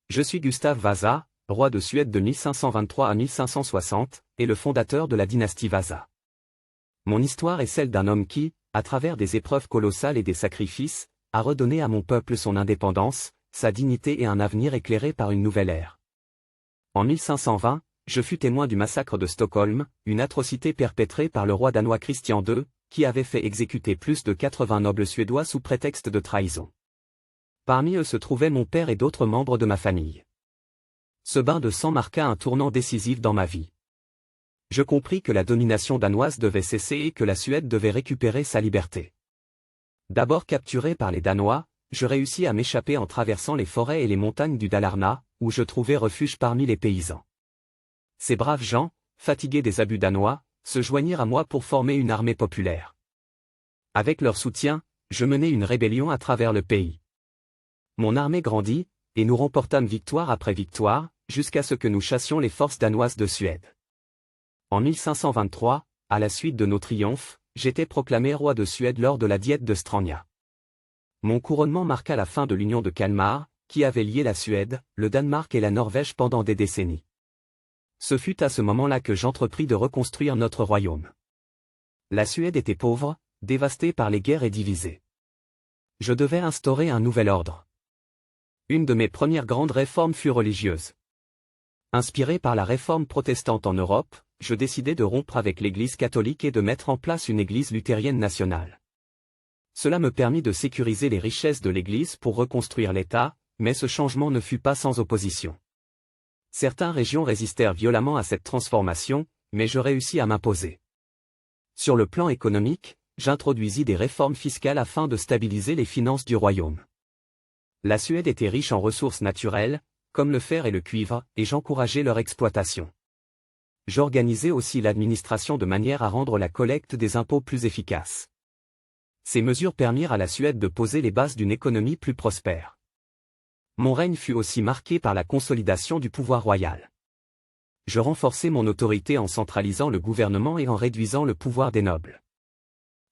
Je suis Gustav Vasa, roi de Suède de 1523 à 1560, et le fondateur de la dynastie Vasa. Mon histoire est celle d'un homme qui, à travers des épreuves colossales et des sacrifices, a redonné à mon peuple son indépendance, sa dignité et un avenir éclairé par une nouvelle ère. En 1520, je fus témoin du massacre de Stockholm, une atrocité perpétrée par le roi danois Christian II, qui avait fait exécuter plus de 80 nobles suédois sous prétexte de trahison. Parmi eux se trouvaient mon père et d'autres membres de ma famille. Ce bain de sang marqua un tournant décisif dans ma vie. Je compris que la domination danoise devait cesser et que la Suède devait récupérer sa liberté. D'abord capturé par les Danois, je réussis à m'échapper en traversant les forêts et les montagnes du Dalarna, où je trouvai refuge parmi les paysans. Ces braves gens, fatigués des abus danois, se joignirent à moi pour former une armée populaire. Avec leur soutien, je menai une rébellion à travers le pays. Mon armée grandit, et nous remportâmes victoire après victoire, jusqu'à ce que nous chassions les forces danoises de Suède. En 1523, à la suite de nos triomphes, j'étais proclamé roi de Suède lors de la diète de Strania. Mon couronnement marqua la fin de l'union de Kalmar, qui avait lié la Suède, le Danemark et la Norvège pendant des décennies. Ce fut à ce moment-là que j'entrepris de reconstruire notre royaume. La Suède était pauvre, dévastée par les guerres et divisée. Je devais instaurer un nouvel ordre. Une de mes premières grandes réformes fut religieuse. Inspiré par la réforme protestante en Europe, je décidai de rompre avec l'Église catholique et de mettre en place une Église luthérienne nationale. Cela me permit de sécuriser les richesses de l'Église pour reconstruire l'État, mais ce changement ne fut pas sans opposition. Certaines régions résistèrent violemment à cette transformation, mais je réussis à m'imposer. Sur le plan économique, j'introduisis des réformes fiscales afin de stabiliser les finances du royaume. La Suède était riche en ressources naturelles, comme le fer et le cuivre, et j'encourageais leur exploitation. J'organisais aussi l'administration de manière à rendre la collecte des impôts plus efficace. Ces mesures permirent à la Suède de poser les bases d'une économie plus prospère. Mon règne fut aussi marqué par la consolidation du pouvoir royal. Je renforçai mon autorité en centralisant le gouvernement et en réduisant le pouvoir des nobles.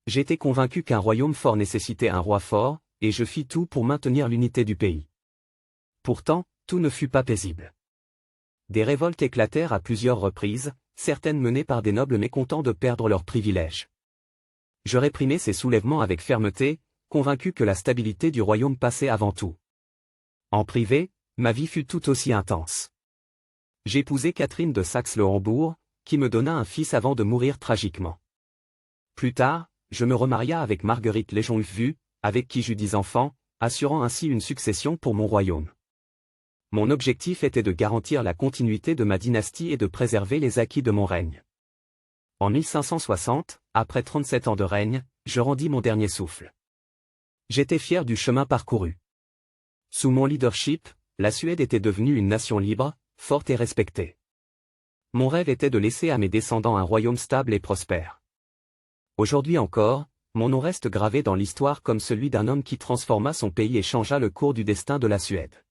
J'étais convaincu qu'un royaume fort nécessitait un roi fort, et je fis tout pour maintenir l'unité du pays. Pourtant, tout ne fut pas paisible. Des révoltes éclatèrent à plusieurs reprises, certaines menées par des nobles mécontents de perdre leurs privilèges. Je réprimai ces soulèvements avec fermeté, convaincu que la stabilité du royaume passait avant tout. En privé, ma vie fut tout aussi intense. J'épousai Catherine de Saxe-Lauenbourg, qui me donna un fils avant de mourir tragiquement. Plus tard, je me remaria avec Marguerite Léjonhufvud, avec qui j'eus 10 enfants, assurant ainsi une succession pour mon royaume. Mon objectif était de garantir la continuité de ma dynastie et de préserver les acquis de mon règne. En 1560, après 37 ans de règne, je rendis mon dernier souffle. J'étais fier du chemin parcouru. Sous mon leadership, la Suède était devenue une nation libre, forte et respectée. Mon rêve était de laisser à mes descendants un royaume stable et prospère. Aujourd'hui encore, mon nom reste gravé dans l'histoire comme celui d'un homme qui transforma son pays et changea le cours du destin de la Suède.